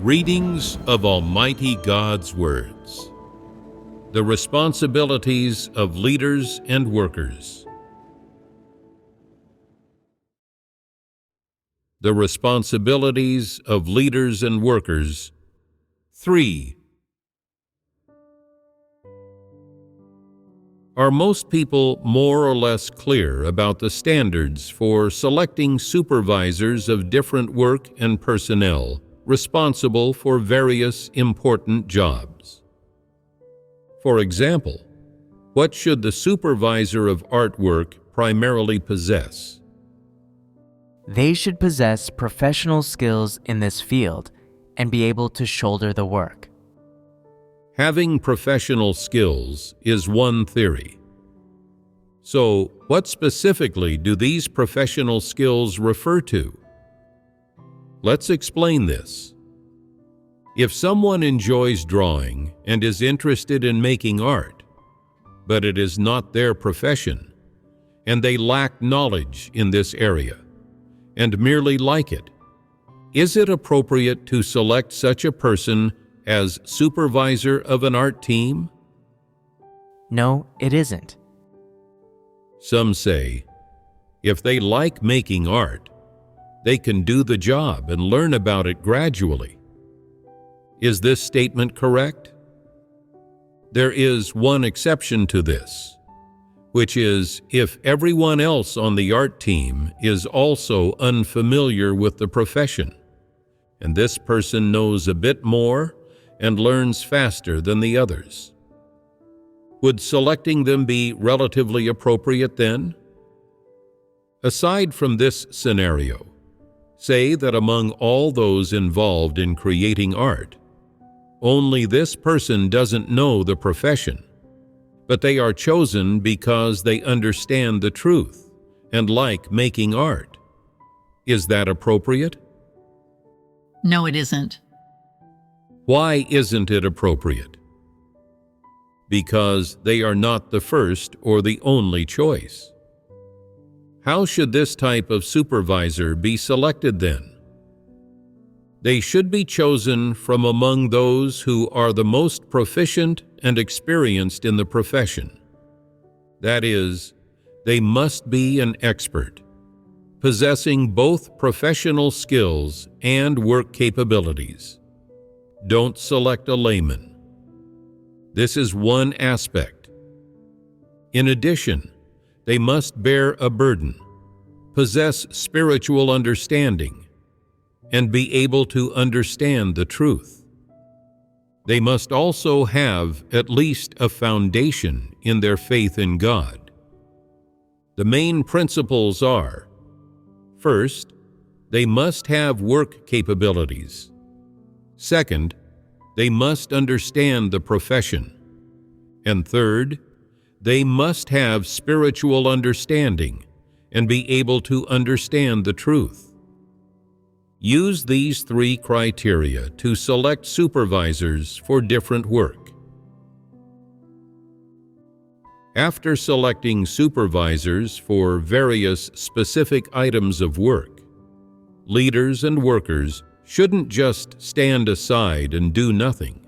Readings of Almighty God's Words. The responsibilities of leaders and workers. The responsibilities of leaders and workers. 3. Are most people more or less clear about the standards for selecting supervisors of different work and personnel responsible for various important jobs? For example, what should the supervisor of artwork primarily possess? They should possess professional skills in this field and be able to shoulder the work. Having professional skills is one theory. So, what specifically do these professional skills refer to? Let's explain this. If someone enjoys drawing and is interested in making art, but it is not their profession, and they lack knowledge in this area, and merely like it, is it appropriate to select such a person as supervisor of an art team? No, it isn't. Some say, if they like making art, they can do the job and learn about it gradually. Is this statement correct? There is one exception to this, which is if everyone else on the art team is also unfamiliar with the profession, and this person knows a bit more and learns faster than the others. Would selecting them be relatively appropriate then? Aside from this scenario, say that among all those involved in creating art, only this person doesn't know the profession, but they are chosen because they understand the truth and like making art. Is that appropriate? No, it isn't. Why isn't it appropriate? Because they are not the first or the only choice. How should this type of supervisor be selected then? They should be chosen from among those who are the most proficient and experienced in the profession. That is, they must be an expert, possessing both professional skills and work capabilities. Don't select a layman. This is one aspect. In addition, they must bear a burden, possess spiritual understanding, and be able to understand the truth. They must also have at least a foundation in their faith in God. The main principles are: first, they must have work capabilities. Second, they must understand the profession. And third, they must have spiritual understanding and be able to understand the truth. Use these 3 criteria to select supervisors for different work. After selecting supervisors for various specific items of work, leaders and workers shouldn't just stand aside and do nothing.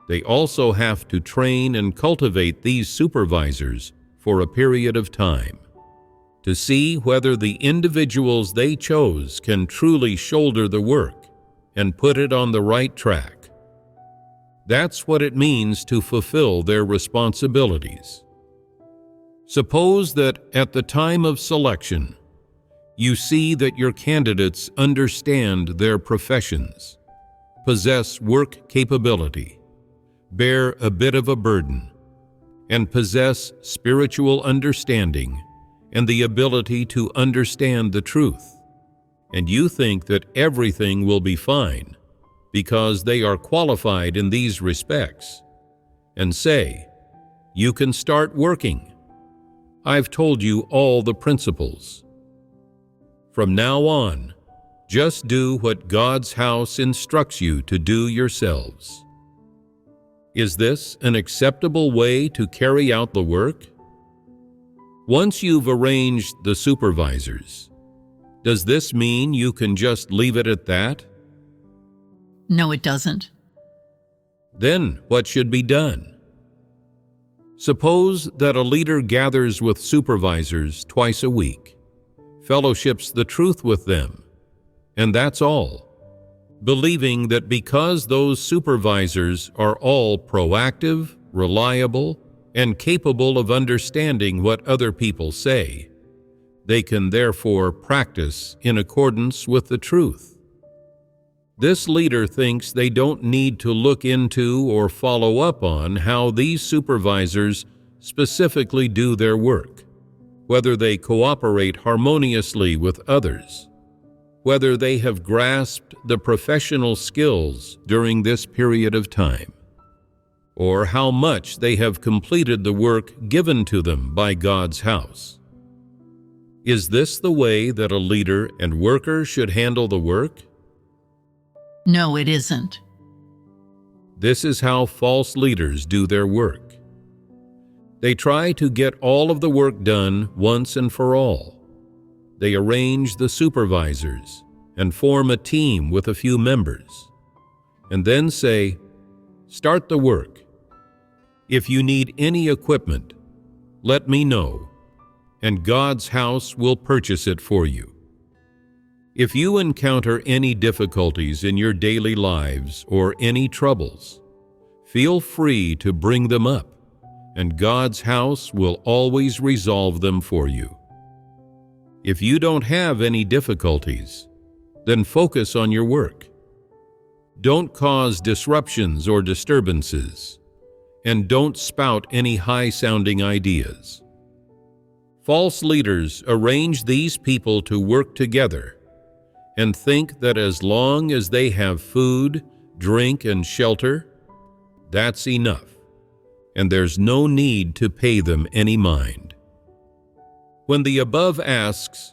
They also have to train and cultivate these supervisors for a period of time to see whether the individuals they chose can truly shoulder the work and put it on the right track. That's what it means to fulfill their responsibilities. Suppose that at the time of selection, you see that your candidates understand their professions, possess work capability, bear a bit of a burden, and possess spiritual understanding and the ability to understand the truth, and you think that everything will be fine because they are qualified in these respects, and say, "You can start working. I've told you all the principles. From now on, just do what God's house instructs you to do yourselves." Is this an acceptable way to carry out the work? Once you've arranged the supervisors, does this mean you can just leave it at that? No, it doesn't. Then what should be done? Suppose that a leader gathers with supervisors twice a week, fellowships the truth with them, and that's all, believing that because those supervisors are all proactive, reliable, and capable of understanding what other people say, they can therefore practice in accordance with the truth. This leader thinks they don't need to look into or follow up on how these supervisors specifically do their work, whether they cooperate harmoniously with others, whether they have grasped the professional skills during this period of time, or how much they have completed the work given to them by God's house. Is this the way that a leader and worker should handle the work? No, it isn't. This is how false leaders do their work. They try to get all of the work done once and for all. They arrange the supervisors and form a team with a few members, and then say, "Start the work. If you need any equipment, let me know, and God's house will purchase it for you." If you encounter any difficulties in your daily lives or any troubles, feel free to bring them up, and God's house will always resolve them for you. If you don't have any difficulties, then focus on your work. Don't cause disruptions or disturbances, and don't spout any high-sounding ideas. False leaders arrange these people to work together and think that as long as they have food, drink, and shelter, that's enough, and there's no need to pay them any mind. When the above asks,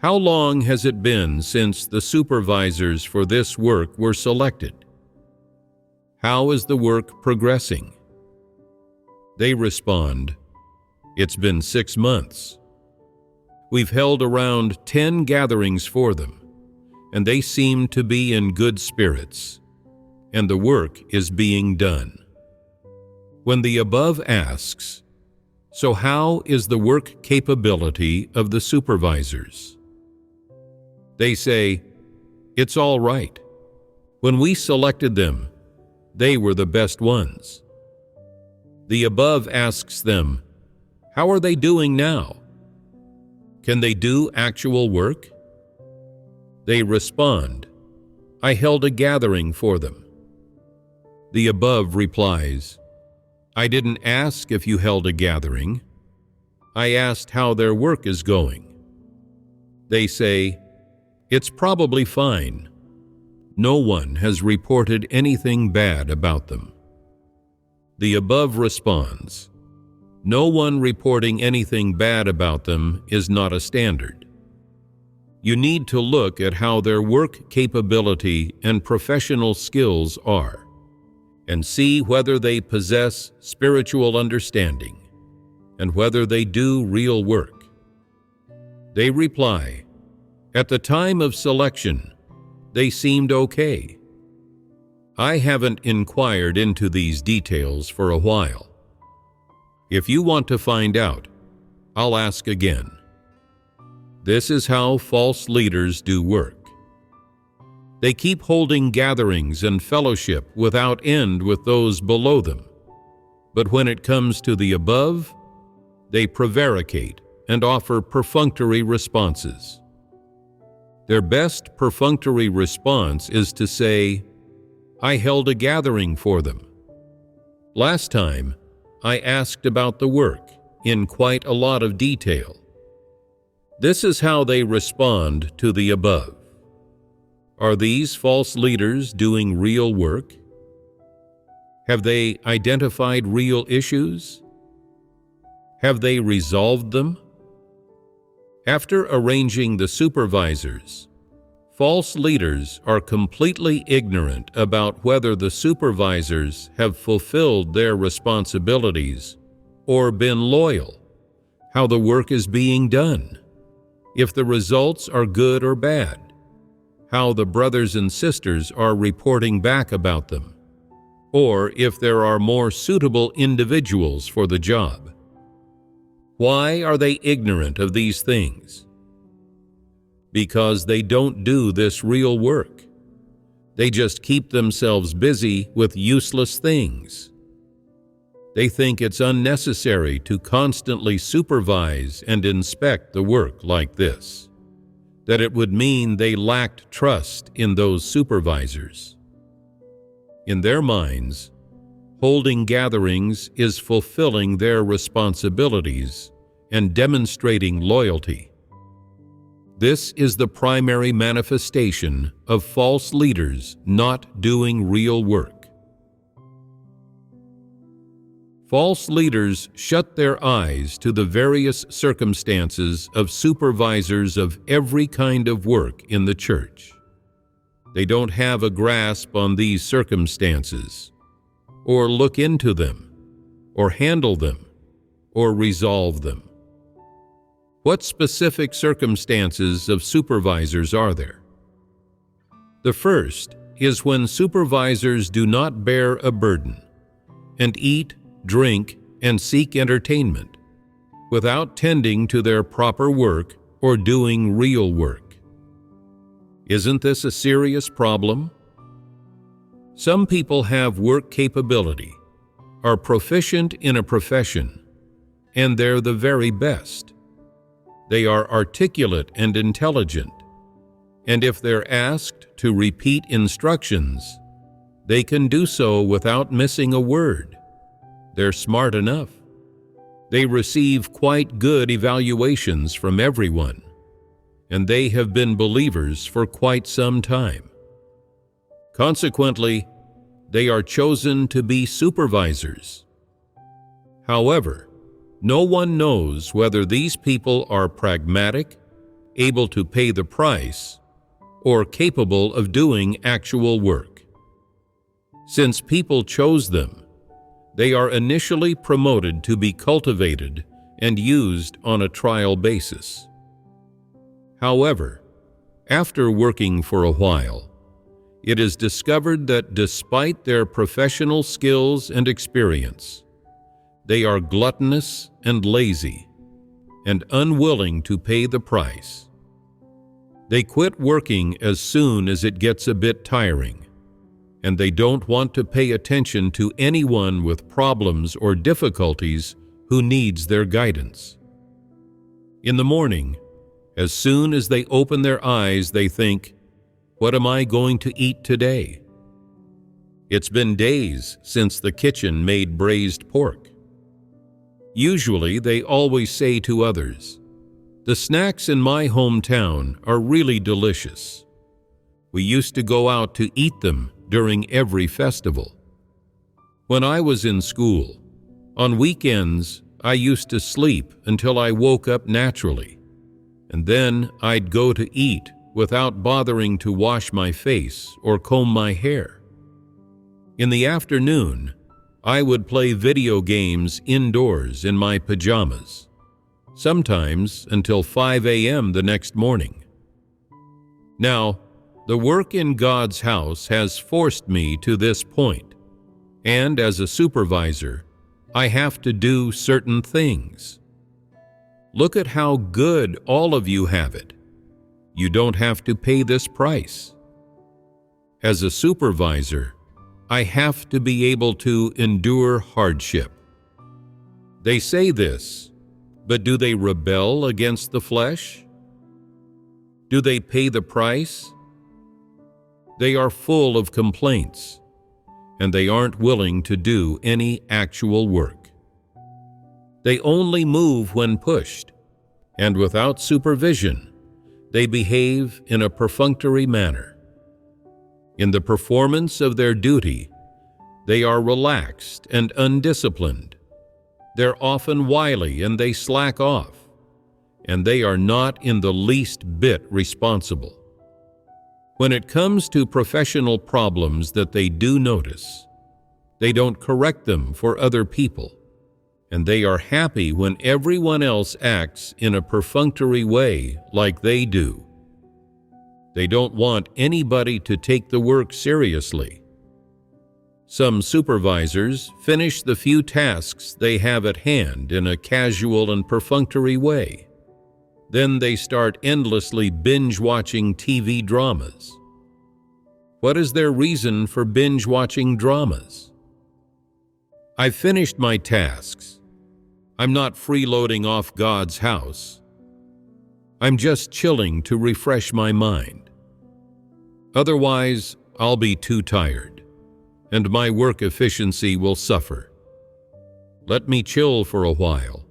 "How long has it been since the supervisors for this work were selected? How is the work progressing?" They respond, "It's been 6 months. We've held around 10 gatherings for them, and they seem to be in good spirits, and the work is being done." When the above asks, "So how is the work capability of the supervisors?" They say, "It's all right. When we selected them, they were the best ones." The above asks them, "How are they doing now? Can they do actual work?" They respond, "I held a gathering for them." The above replies, "I didn't ask if you held a gathering. I asked how their work is going." They say, "It's probably fine. No one has reported anything bad about them." The above responds, "No one reporting anything bad about them is not a standard. You need to look at how their work capability and professional skills are, and see whether they possess spiritual understanding, and whether they do real work." They reply, "At the time of selection, they seemed okay. I haven't inquired into these details for a while. If you want to find out, I'll ask again." This is how false leaders do work. They keep holding gatherings and fellowship without end with those below them. But when it comes to the above, they prevaricate and offer perfunctory responses. Their best perfunctory response is to say, "I held a gathering for them. Last time, I asked about the work in quite a lot of detail." This is how they respond to the above. Are these false leaders doing real work? Have they identified real issues? Have they resolved them? After arranging the supervisors, false leaders are completely ignorant about whether the supervisors have fulfilled their responsibilities or been loyal, how the work is being done, if the results are good or bad, how the brothers and sisters are reporting back about them, or if there are more suitable individuals for the job. Why are they ignorant of these things? Because they don't do this real work. They just keep themselves busy with useless things. They think it's unnecessary to constantly supervise and inspect the work like this, that it would mean they lacked trust in those supervisors. In their minds, holding gatherings is fulfilling their responsibilities and demonstrating loyalty. This is the primary manifestation of false leaders not doing real work. False leaders shut their eyes to the various circumstances of supervisors of every kind of work in the church. They don't have a grasp on these circumstances, or look into them, or handle them, or resolve them. What specific circumstances of supervisors are there? The first is when supervisors do not bear a burden and eat, drink, and seek entertainment without tending to their proper work or doing real work. Isn't this a serious problem? Some people have work capability, are proficient in a profession, and they're the very best. They are articulate and intelligent, and if they're asked to repeat instructions, they can do so without missing a word. They're smart enough. They receive quite good evaluations from everyone, and they have been believers for quite some time. Consequently, they are chosen to be supervisors. However, no one knows whether these people are pragmatic, able to pay the price, or capable of doing actual work. Since people chose them, they are initially promoted to be cultivated and used on a trial basis. However, after working for a while, it is discovered that despite their professional skills and experience, they are gluttonous and lazy and unwilling to pay the price. They quit working as soon as it gets a bit tiring, and they don't want to pay attention to anyone with problems or difficulties who needs their guidance. In the morning, as soon as they open their eyes, they think, "What am I going to eat today?" It's been days since the kitchen made braised pork. Usually, they always say to others, "The snacks in my hometown are really delicious. We used to go out to eat them during every festival. When I was in school, on weekends, I used to sleep until I woke up naturally, and then I'd go to eat without bothering to wash my face or comb my hair. In the afternoon, I would play video games indoors in my pajamas, sometimes until 5 a.m. the next morning. Now, the work in God's house has forced me to this point, and as a supervisor, I have to do certain things. Look at how good all of you have it. You don't have to pay this price. As a supervisor, I have to be able to endure hardship. They say this, but do they rebel against the flesh? Do they pay the price? They are full of complaints, and they aren't willing to do any actual work. They only move when pushed, and without supervision, they behave in a perfunctory manner. In the performance of their duty, they are relaxed and undisciplined. They're often wily and they slack off, and they are not in the least bit responsible. When it comes to professional problems that they do notice, they don't correct them for other people, and they are happy when everyone else acts in a perfunctory way like they do. They don't want anybody to take the work seriously. Some supervisors finish the few tasks they have at hand in a casual and perfunctory way. Then they start endlessly binge-watching TV dramas. What is their reason for binge-watching dramas? I've finished my tasks. I'm not freeloading off God's house. I'm just chilling to refresh my mind. Otherwise, I'll be too tired, and my work efficiency will suffer. Let me chill for a while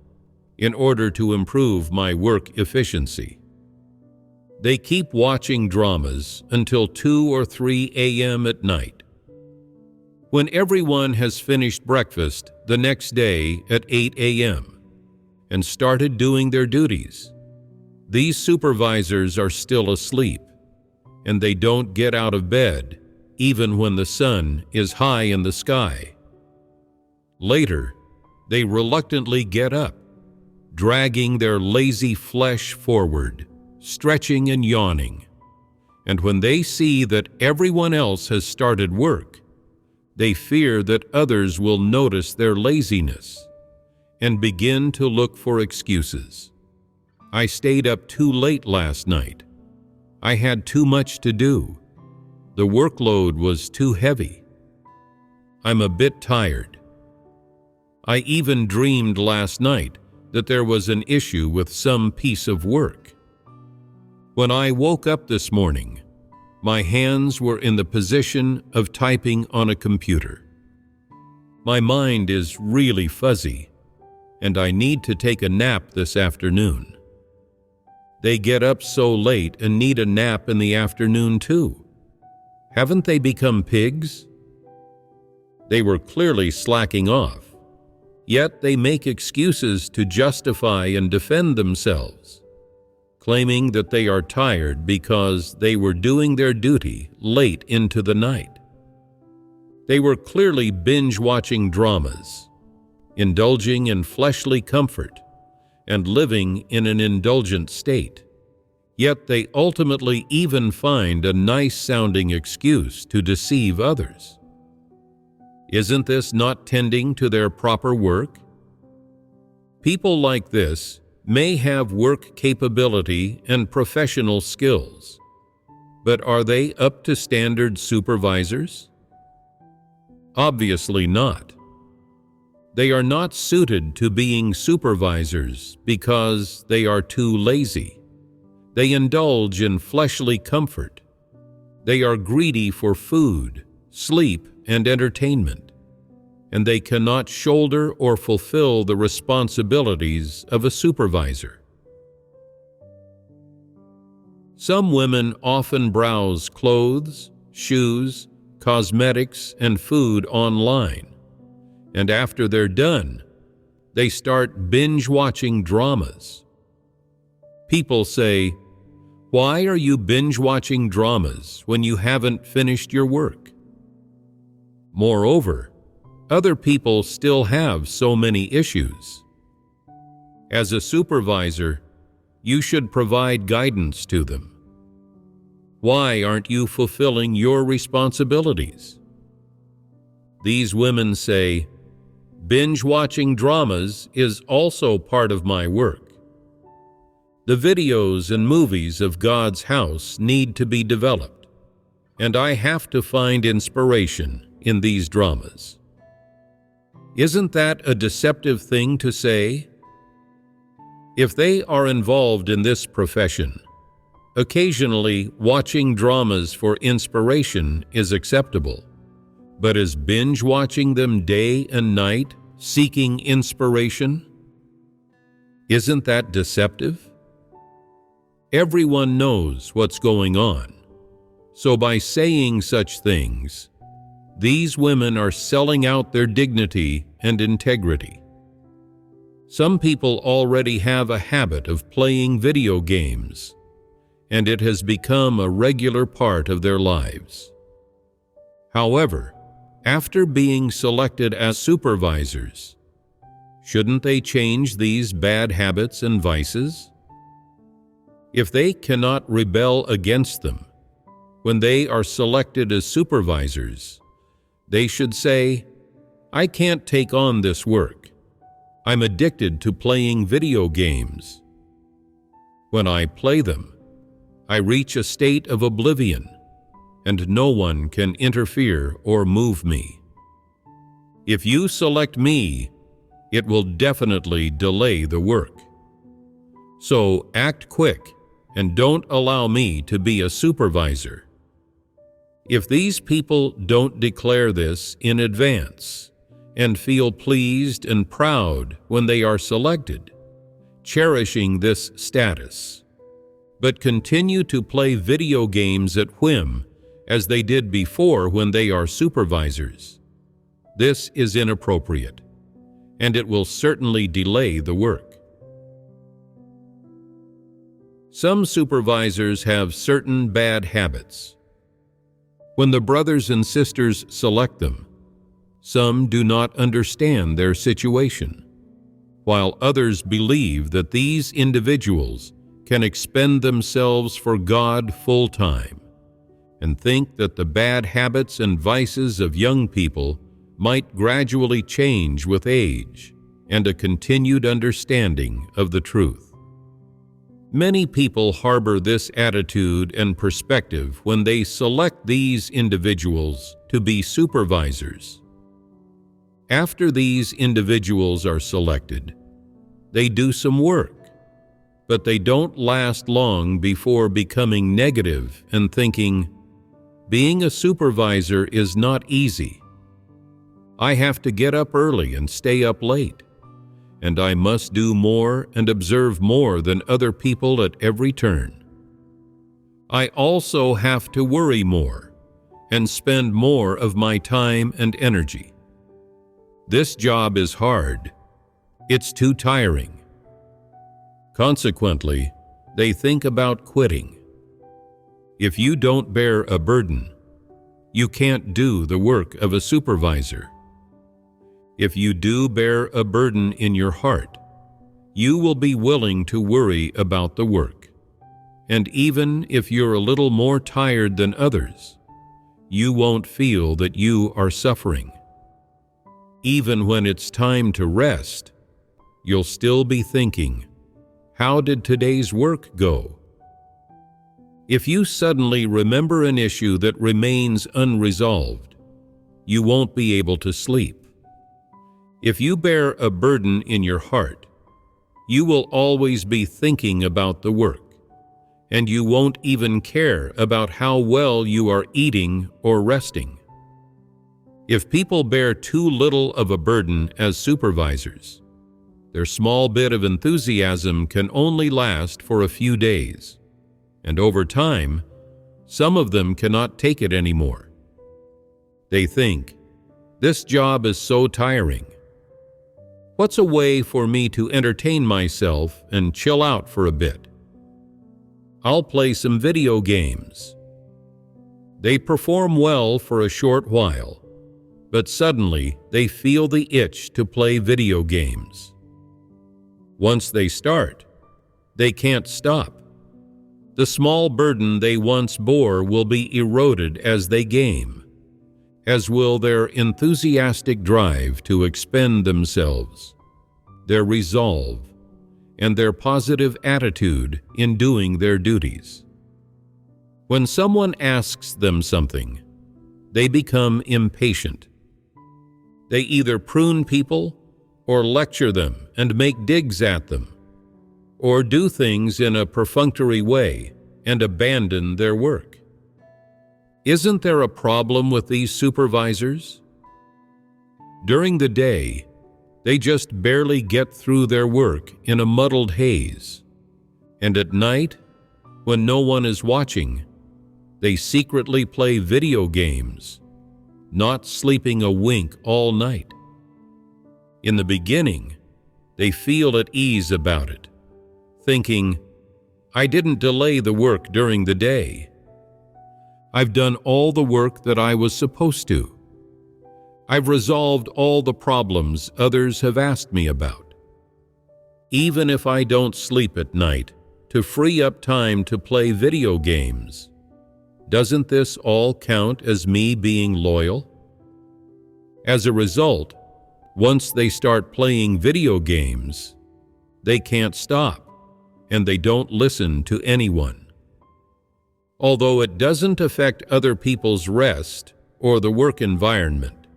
in order to improve my work efficiency. They keep watching dramas until 2 or 3 a.m. at night. When everyone has finished breakfast the next day at 8 a.m. and started doing their duties, these supervisors are still asleep, and they don't get out of bed even when the sun is high in the sky. Later, they reluctantly get up, dragging their lazy flesh forward, stretching and yawning. And when they see that everyone else has started work, they fear that others will notice their laziness and begin to look for excuses. I stayed up too late last night. I had too much to do. The workload was too heavy. I'm a bit tired. I even dreamed last night that there was an issue with some piece of work. When I woke up this morning, my hands were in the position of typing on a computer. My mind is really fuzzy, and I need to take a nap this afternoon. They get up so late and need a nap in the afternoon too. Haven't they become pigs? They were clearly slacking off, yet they make excuses to justify and defend themselves, claiming that they are tired because they were doing their duty late into the night. They were clearly binge-watching dramas, indulging in fleshly comfort, and living in an indulgent state. Yet they ultimately even find a nice-sounding excuse to deceive others. Isn't this not tending to their proper work? People like this may have work capability and professional skills, but are they up to standard supervisors? Obviously not. They are not suited to being supervisors because they are too lazy. They indulge in fleshly comfort. They are greedy for food, sleep, and entertainment, and they cannot shoulder or fulfill the responsibilities of a supervisor. Some women often browse clothes, shoes, cosmetics, and food online. And after they're done, they start binge-watching dramas. People say, "Why are you binge-watching dramas when you haven't finished your work?" Moreover, other people still have so many issues. As a supervisor, you should provide guidance to them. Why aren't you fulfilling your responsibilities? These women say, "Binge-watching dramas is also part of my work. The videos and movies of God's house need to be developed, and I have to find inspiration in these dramas." Isn't that a deceptive thing to say? If they are involved in this profession, occasionally watching dramas for inspiration is acceptable. But is binge-watching them day and night, seeking inspiration? Isn't that deceptive? Everyone knows what's going on. So by saying such things, these women are selling out their dignity and integrity. Some people already have a habit of playing video games, and it has become a regular part of their lives. However, after being selected as supervisors, shouldn't they change these bad habits and vices? If they cannot rebel against them When they are selected as supervisors, they should say, "I can't take on this work. I'm addicted to playing video games. When I play them, I reach a state of oblivion, and no one can interfere or move me. If you select me, it will definitely delay the work. So act quick and don't allow me to be a supervisor." If these people don't declare this in advance and feel pleased and proud when they are selected, cherishing this status, but continue to play video games at whim as they did before when they are supervisors, this is inappropriate, and it will certainly delay the work. Some supervisors have certain bad habits. When the brothers and sisters select them, some do not understand their situation, while others believe that these individuals can expend themselves for God full-time, and think that the bad habits and vices of young people might gradually change with age and a continued understanding of the truth. Many people harbor this attitude and perspective when they select these individuals to be supervisors. After these individuals are selected, they do some work, but they don't last long before becoming negative and thinking, "Being a supervisor is not easy. I have to get up early and stay up late, and I must do more and observe more than other people at every turn. I also have to worry more and spend more of my time and energy. This job is hard. It's too tiring." Consequently, they think about quitting. If you don't bear a burden, you can't do the work of a supervisor. If you do bear a burden in your heart, you will be willing to worry about the work. And even if you're a little more tired than others, you won't feel that you are suffering. Even when it's time to rest, you'll still be thinking, "How did today's work go?" If you suddenly remember an issue that remains unresolved, you won't be able to sleep. If you bear a burden in your heart, you will always be thinking about the work, and you won't even care about how well you are eating or resting. If people bear too little of a burden as supervisors, their small bit of enthusiasm can only last for a few days, and over time, some of them cannot take it anymore. They think, "This job is so tiring. What's a way for me to entertain myself and chill out for a bit? I'll play some video games." They perform well for a short while, but suddenly they feel the itch to play video games. Once they start, they can't stop. The small burden they once bore will be eroded as they game, as will their enthusiastic drive to expend themselves, their resolve, and their positive attitude in doing their duties. When someone asks them something, they become impatient. They either prune people or lecture them and make digs at them, or do things in a perfunctory way and abandon their work. Isn't there a problem with these supervisors? During the day, they just barely get through their work in a muddled haze, and at night, when no one is watching, they secretly play video games, not sleeping a wink all night. In the beginning, they feel at ease about it, thinking, "I didn't delay the work during the day. I've done all the work that I was supposed to. I've resolved all the problems others have asked me about. Even if I don't sleep at night to free up time to play video games, Doesn't this all count as me being loyal? As a result, once they start playing video games, they can't stop, and they don't listen to anyone. Although it doesn't affect other people's rest or the work environment,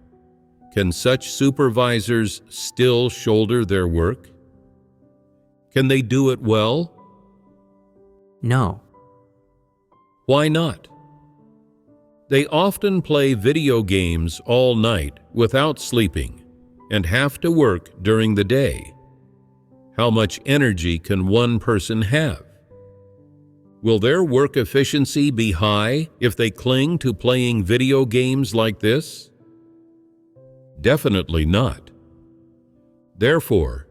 can such supervisors still shoulder their work? Can they do it well? No. Why not? They often play video games all night without sleeping and have to work during the day. How much energy can one person have? Will their work efficiency be high if they cling to playing video games like this? Definitely not. Therefore,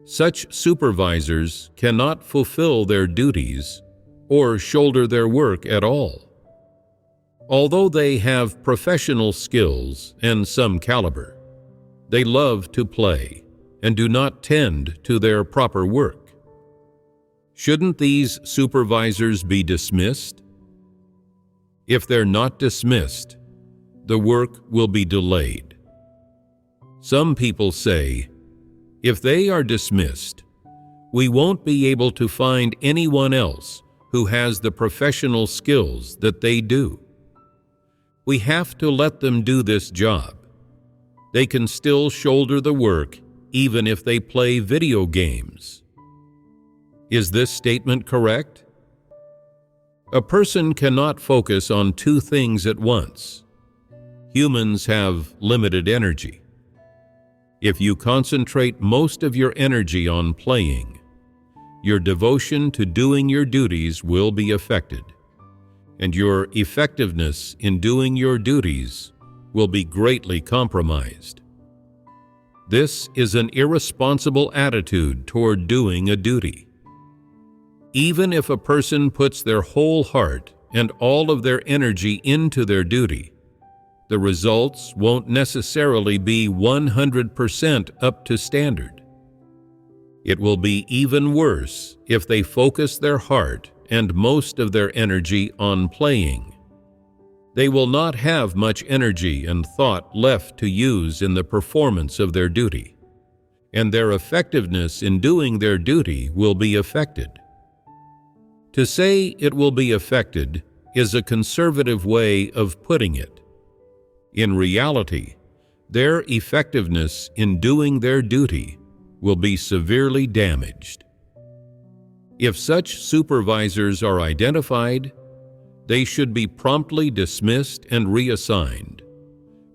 such supervisors cannot fulfill their duties or shoulder their work at all. Although they have professional skills and some caliber, they love to play and do not tend to their proper work. Shouldn't these supervisors be dismissed? If they're not dismissed, the work will be delayed. Some people say, if they are dismissed, we won't be able to find anyone else who has the professional skills that they do. We have to let them do this job. They can still shoulder the work even if they play video games. Is this statement correct? A person cannot focus on two things at once. Humans have limited energy. If you concentrate most of your energy on playing, your devotion to doing your duties will be affected, and your effectiveness in doing your duties will be greatly compromised. This is an irresponsible attitude toward doing a duty. Even if a person puts their whole heart and all of their energy into their duty, the results won't necessarily be 100% up to standard. It will be even worse if they focus their heart and most of their energy on playing. They will not have much energy and thought left to use in the performance of their duty, and their effectiveness in doing their duty will be affected. To say it will be affected is a conservative way of putting it. In reality, their effectiveness in doing their duty will be severely damaged. If such supervisors are identified, they should be promptly dismissed and reassigned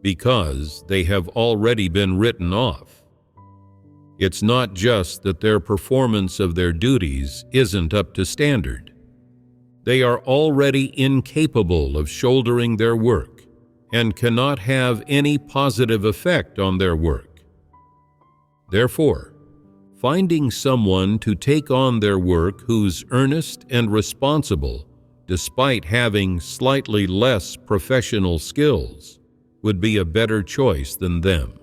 because they have already been written off. It's not just that their performance of their duties isn't up to standard. They are already incapable of shouldering their work and cannot have any positive effect on their work. Therefore, finding someone to take on their work who's earnest and responsible despite having slightly less professional skills would be a better choice than them.